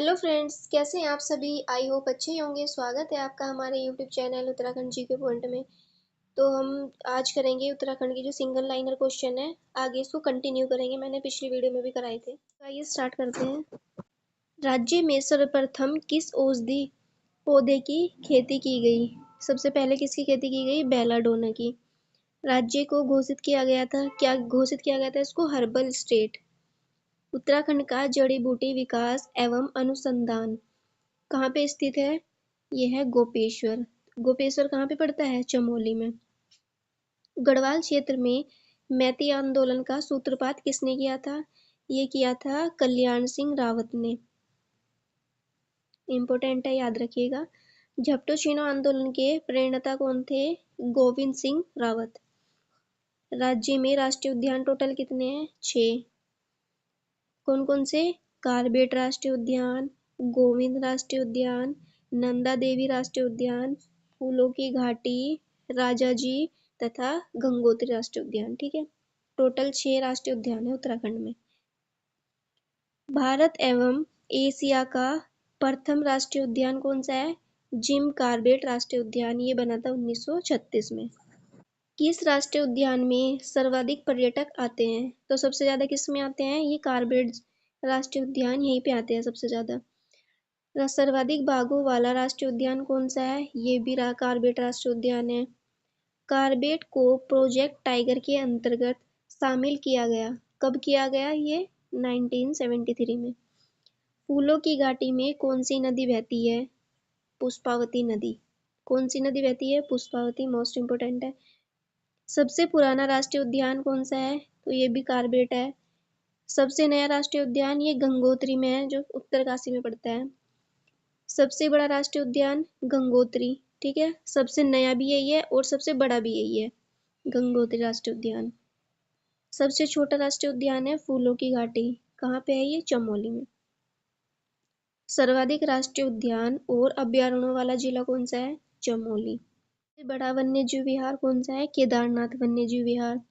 Hello friends, कैसे हैं आप सभी। आई होप अच्छे ही होंगे। स्वागत है आपका हमारे यूट्यूब चैनल उत्तराखंड जी के पॉइंट में। तो हम आज करेंगे उत्तराखंड की जो सिंगल लाइनर क्वेश्चन है, आगे इसको कंटिन्यू करेंगे। मैंने पिछली वीडियो में भी कराए थे। तो आइए स्टार्ट करते हैं। राज्य में सर्वप्रथम किस औषधि पौधे की खेती की गई। सबसे पहले किसकी खेती की गई? बेलाडोना की। राज्य को घोषित किया गया था, क्या घोषित किया गया था इसको? Herbal state. उत्तराखंड का जड़ी बूटी विकास एवं अनुसंधान कहाँ पे स्थित है? यह है गोपेश्वर। गोपेश्वर कहाँ पे पड़ता है? चमोली में। गढ़वाल क्षेत्र में मैती आंदोलन का सूत्रपात किसने किया था? ये किया था कल्याण सिंह रावत ने। इंपॉर्टेंट है, याद रखिएगा। झपटो चीनो आंदोलन के प्रणेता कौन थे? गोविंद सिंह रावत। राज्य में राष्ट्रीय उद्यान टोटल कितने हैं? 6। कौन कौन से? कार्बेट राष्ट्रीय उद्यान, गोविंद राष्ट्रीय उद्यान, नंदा देवी राष्ट्रीय उद्यान, फूलों की घाटी, राजाजी तथा गंगोत्री राष्ट्रीय उद्यान। ठीक है, टोटल 6 राष्ट्रीय उद्यान है उत्तराखंड में। भारत एवं एशिया का प्रथम राष्ट्रीय उद्यान कौन सा है? जिम कार्बेट राष्ट्रीय उद्यान। ये बना था 1936 में। किस राष्ट्रीय उद्यान में सर्वाधिक पर्यटक आते हैं? तो सबसे ज्यादा किस में आते हैं? ये कार्बेट राष्ट्रीय उद्यान, यहीं पे आते हैं सबसे ज्यादा। सर्वाधिक बाघों वाला राष्ट्रीय उद्यान कौन सा है? ये भी कार्बेट राष्ट्रीय उद्यान है। कार्बेट को प्रोजेक्ट टाइगर के अंतर्गत शामिल किया गया, कब किया गया? ये 1973 में। फूलों की घाटी में कौन सी नदी बहती है? पुष्पावती नदी। कौन सी नदी बहती है? पुष्पावती। मोस्ट इंपोर्टेंट है। सबसे पुराना राष्ट्रीय उद्यान कौन सा है? तो ये भी कार्बेट है। सबसे नया राष्ट्रीय उद्यान ये गंगोत्री में है, जो उत्तरकाशी में पड़ता है। सबसे बड़ा राष्ट्रीय उद्यान गंगोत्री। ठीक है, सबसे नया भी यही है और सबसे बड़ा भी यही है, गंगोत्री राष्ट्रीय उद्यान। सबसे छोटा राष्ट्रीय उद्यान है फूलों की घाटी। कहाँ पे है ये? चमोली में। सर्वाधिक राष्ट्रीय उद्यान और अभ्यारण्यों वाला जिला कौन सा है? चमोली। सबसे बड़ा वन्य जीव विहार कौन सा है? केदारनाथ वन्य जीव विहार।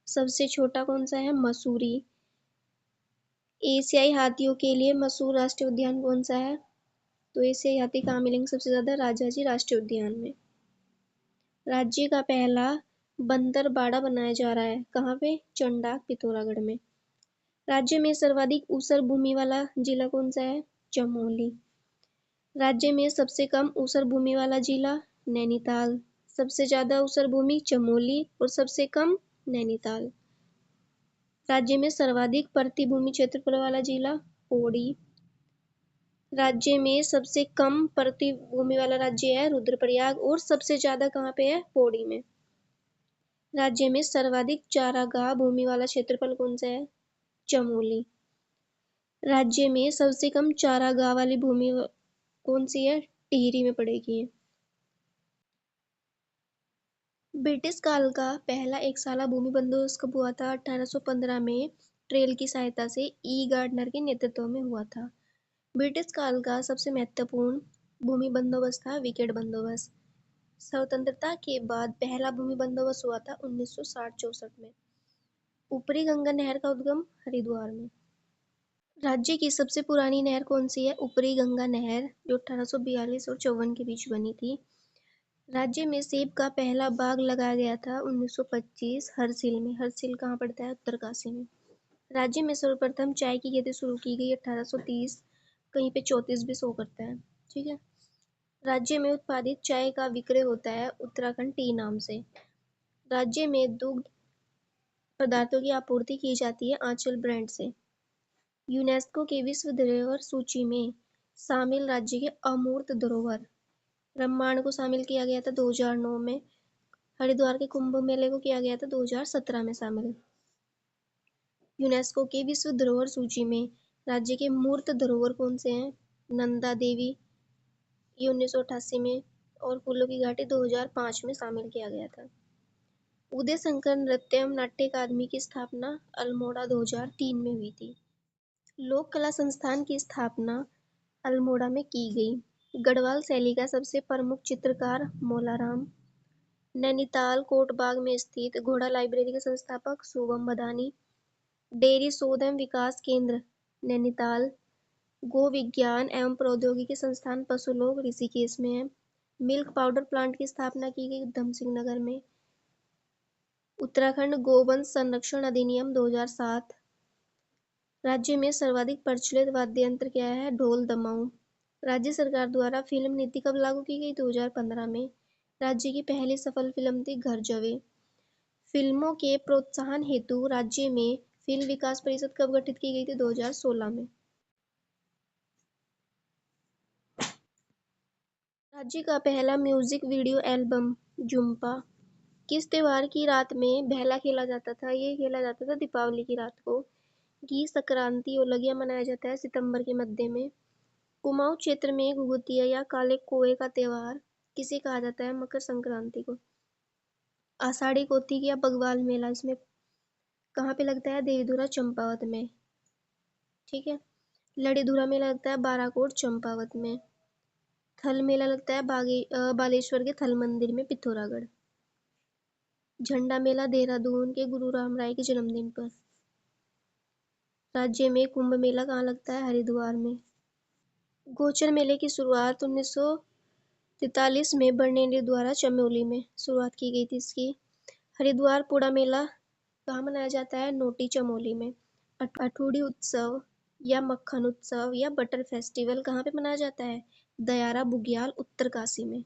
सबसे छोटा कौन सा है? मसूरी। एशियाई हाथियों के लिए मशहूर राष्ट्रीय उद्यान कौन सा है? तो एशियाई हाथी कहाँ मिलेंगे सबसे ज्यादा? राजाजी राष्ट्रीय उद्यान में। राज्य का पहला बंदरबाड़ा बनाया जा रहा है, कहाँ पे? चंडाक पिथौरागढ़ में। राज्य में सर्वाधिक ऊसर भूमि वाला जिला कौन सा है? चमोली। राज्य में सबसे कम ऊसर भूमि वाला जिला? नैनीताल। सबसे ज्यादा ऊसर भूमि चमोली और सबसे कम नैनीताल। राज्य में सर्वाधिक प्रतिभूमि क्षेत्रफल वाला जिला? पौड़ी। राज्य में सबसे कम प्रतिभूमि वाला राज्य है रुद्रप्रयाग और सबसे ज्यादा कहाँ पे है? पौड़ी में। राज्य में सर्वाधिक चारागाह भूमि वाला क्षेत्रफल कौन सा है? चमोली। राज्य में सबसे कम चारागाह वाली भूमि कौन सी है? टिहरी में पड़ेगी। ब्रिटिश काल का पहला एक साला भूमि बंदोबस्त कब हुआ था? 1815 में ट्रेल की सहायता से ई गार्डनर के नेतृत्व में हुआ था। ब्रिटिश काल का सबसे महत्वपूर्ण भूमि बंदोबस्त था विकेट बंदोबस्त। स्वतंत्रता के बाद पहला भूमि बंदोबस्त हुआ था 1960-64 में। ऊपरी गंगा नहर का उद्गम हरिद्वार में। राज्य की सबसे पुरानी नहर कौन सी है? ऊपरी गंगा नहर, जो 1842 और 54 के बीच बनी थी। राज्य में सेब का पहला बाग लगाया गया था 1925 हरसिल में। हरसिल कहाँ पड़ता है? उत्तरकाशी में। राज्य में सर्वप्रथम चाय की खेती शुरू की गई 1830, कहीं पे 34 भी शो करता है। ठीक है। राज्य में उत्पादित चाय का विक्रय होता है उत्तराखंड टी नाम से। राज्य में दुग्ध पदार्थों की आपूर्ति की जाती है आंचल ब्रांड से। यूनेस्को के विश्व धरोहर सूची में शामिल राज्य के अमूर्त धरोहर। ब्रह्मांड को शामिल किया गया था 2009 में। हरिद्वार के कुंभ मेले को किया गया था 2017 में शामिल। यूनेस्को के विश्व धरोहर सूची में राज्य के मूर्त धरोहर कौन से हैं? नंदा देवी, ये 1988 में, और फूलों की घाटी 2005 में शामिल किया गया था। उदय शंकर नृत्य एवं नाट्य अकादमी की स्थापना अल्मोड़ा 2003 में हुई थी। लोक कला संस्थान की स्थापना अल्मोड़ा में की गई। गढ़वाल शैली का सबसे प्रमुख चित्रकार मौलाराम। नैनीताल कोटबाग में स्थित घोड़ा लाइब्रेरी के संस्थापक शुभम बदानी। डेयरी शोध एवं विकास केंद्र नैनीताल, गो विज्ञान एवं प्रौद्योगिकी संस्थान पशुलोक ऋषिकेश में है। मिल्क पाउडर प्लांट की स्थापना की गई उधम सिंह नगर में। उत्तराखंड गोवंश संरक्षण अधिनियम 2007। राज्य में सर्वाधिक प्रचलित वाद्य यंत्र क्या है? ढोल दमाऊं। राज्य सरकार द्वारा फिल्म नीति कब लागू की गई? 2015 में। राज्य की पहली सफल फिल्म थी घर जवे। फिल्मों के प्रोत्साहन हेतु राज्य में फिल्म विकास परिषद कब गठित की गई थी? 2016 में। राज्य का पहला म्यूजिक वीडियो एल्बम जुम्पा किस त्योहार की रात में बेहला खेला जाता था? ये खेला जाता था दीपावली की रात को। घी संक्रांति ओलगिया मनाया जाता है सितंबर के मध्य में। कुमाऊं क्षेत्र में घुघुतिया या काले कोए का त्योहार किसे कहा जाता है? मकर संक्रांति को। आषाढ़ी कोती या बगवाल मेला इसमें कहाँ पे लगता है? देवीधुरा चंपावत में। ठीक है। लड़ीधुरा मेला लगता है बाराकोट चंपावत में। थल मेला लगता है बालेश्वर के थल मंदिर में पिथौरागढ़। झंडा मेला देहरादून के गुरु राम राय के जन्मदिन पर। राज्य में कुंभ मेला कहाँ लगता है? हरिद्वार में। गोचर मेले की शुरुआत 1943 में बर्नेली द्वारा चमोली में शुरुआत की गई थी इसकी। हरिद्वार पुड़ा मेला कहाँ मनाया जाता है? नोटी चमोली में। अठूडी उत्सव या मक्खन उत्सव या बटर फेस्टिवल कहाँ पे मनाया जाता है? दयारा बुग्याल उत्तरकाशी में।